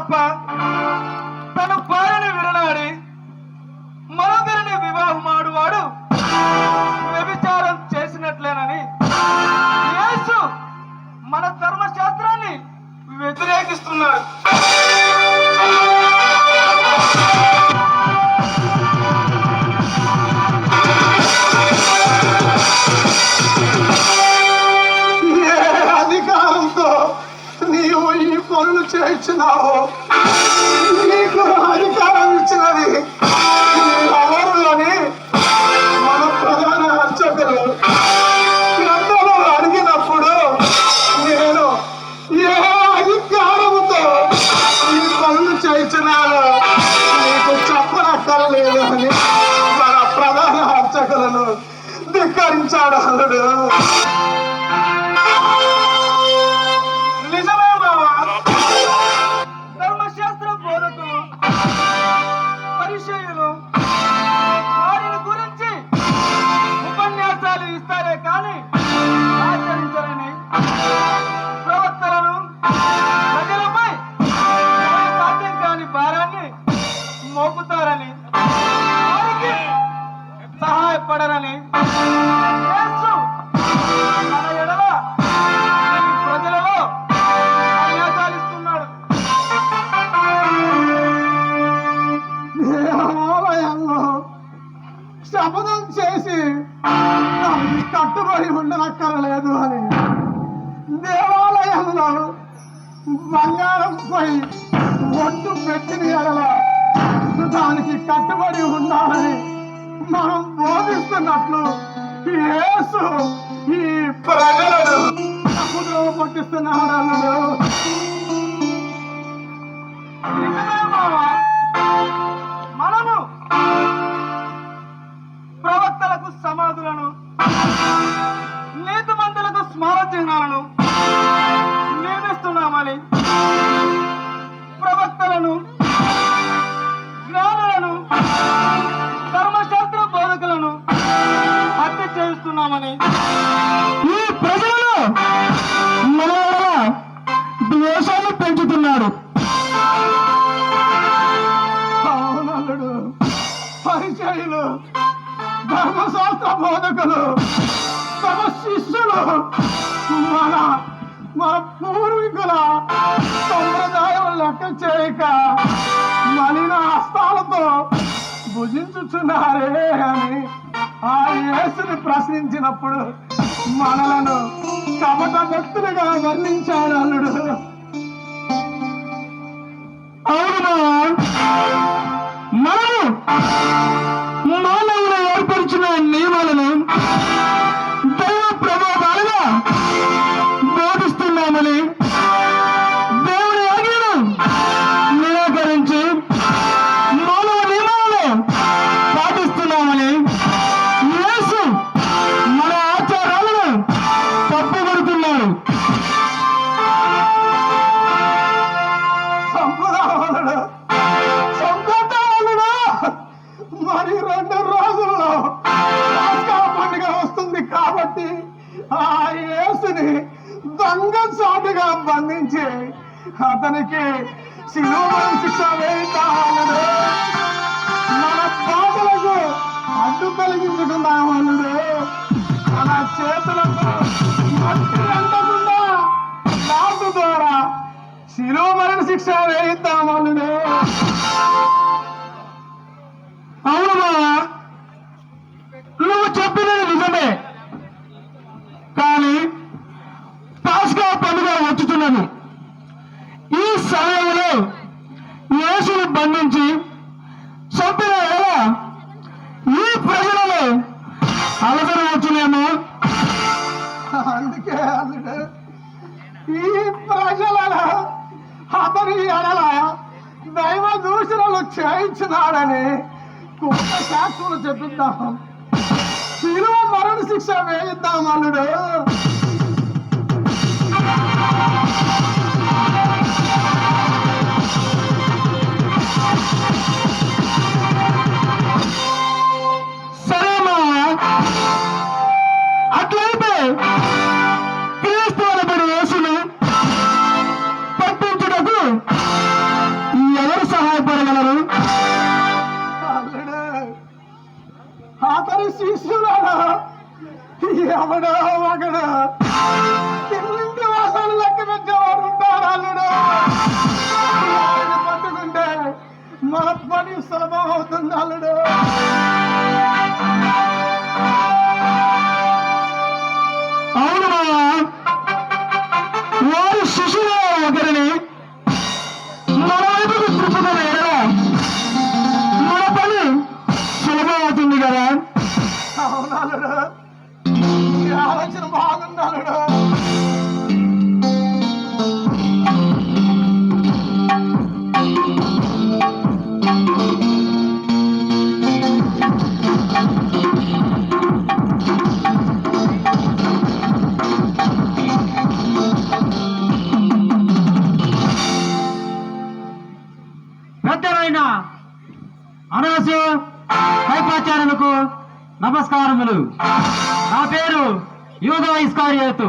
తప్ప తన భార్యని విడనాడి మరొకరిని వివాహమాడు వాడు వ్యభిచారం చేసినట్లేనని యేసు మన ధర్మశాస్త్రాన్ని వ్యతిరేకిస్తున్నాడు. అధికారంతో నీవు ఈ పనులు చేయించినావు, నీకు అధికారం ఇచ్చినది ఎవరులని మన ప్రధాన అర్చకులు గ్రంథంలో అడిగినప్పుడు నేను ఏ అధికారముతో ఈ పనులు చేయించినాను నీకు చెప్పనక్కర్లేదు అని మన ప్రధాన అర్చకులను ధిక్కరించాడు అల్లుడు. నిజమే బావా, ధర్మశాస్త్ర బోధకులు పరిచయులు వారిని గురించి ఉపన్యాసాలు ఇస్తారే కానీ ఆచరించరని ప్రవక్తలను ప్రజలపై సాధ్యం కాని భారాన్ని మోపుతారని వారికి సహాయపడరని యేసు మన ఎడల ఈ ప్రజలలో ఉపన్యాసాలు ఇస్తున్నాడు. దేవాలయంలో శపథం చేసి దానికి కట్టుబడి ఉండనక్కర్లేదు అని, దేవాలయంలో బంగారంపై ఒట్టు పెట్టిన ఎడల దానికి కట్టుబడి ఉండాలని మనం బోధిస్తున్నట్లు యేసు ఈ ప్రజలను సముద్రం పట్టిస్తున్నాడు అల్లుడు. నిజమే బావా, మనము ప్రవక్తలకు సమాధులను నీతిమంతులకు స్మారక చిహ్నాలను నియమిస్తున్నామని ప్రవక్తలను జ్ఞానులను ధర్మశాస్త్ర బోధకులను హత్య చేస్తున్నామని ఈ ప్రజలను మన ద్వేషాన్ని పెంచుతున్నారు. అవునల్లుడు, పరిచయులు ధర్మశాస్త్ర బోధకులు తమ శిష్యులు మన మన పూర్వీకుల సంప్రదాయం లెక్క చేయక మలిన హస్తాలతో భుజించుచున్నారే అని ఆ యేసుని ప్రశ్నించినప్పుడు మనలను కపట భక్తులుగా వర్ణించాడు అల్లుడు. అవును, మనము మానవులు ఏర్పరిచిన నియమాలను దైవ ప్రబోధాలుగా బోధిస్తున్నామని దేవుని ఆజ్ఞను నిరాకరించి మానవ నియమాలను పాటిస్తున్నామని యేసు మన ఆచారాలను తప్పుపడుతున్నాడు. సంప్రదాయాలుగా మరి 2 రోజుల్లో పాస్కా పండుగ వస్తుంది కాబట్టి ఆ యేసుని దొంగచాటుగా బంధించి అతనికి శిలువ శిక్ష వేయిస్తామన్నాడు. మన పాపలకు అడ్డు కలిగించుకున్నామన్నాడు. మన చేతులకు మట్టి అంటకుండా నాటు ద్వారా శిలువ మరణ శిక్ష వేయిస్తామన్నాడు. అవును, నువ్వు చెప్పినది నిజమే, కానీ పాస్కా పండుగ వచ్చుతున్నది. ఈ సమయంలో యేసును బంధించి చంపిన వేళ ఈ ప్రజలలో అలసర వచ్చునేమో. అందుకే అల్లుడు ఈ ప్రజలలో అతని ఎడల దైవ దూషణలు చేయించినాడని కొంత శాస్త్రులు చెప్పిద్దాం, శిలువ మరణ శిక్ష వేయిద్దాం అల్లుడు. ఎవడో ఒకడు తిన్నింటి వాసాలు లెక్క పెట్టేవాడు ఉంటాడు అల్లుడు. వాడిని పట్టుకుంటే మన పని సులభం అవుతుంది అల్లుడు. అవును మావా, వారి శిశువు ఒకరిని మన వైపుకు త్రిప్పుకునే మన పని సులభం అవుతుంది కదా. అవునాలుడు, ఈ ఆలోచన బాగుందాలుడు. పెద్దలైన అనసు కైపాచార్యులకు నమస్కారములు. నా పేరు యూదా ఇస్కారియోతు.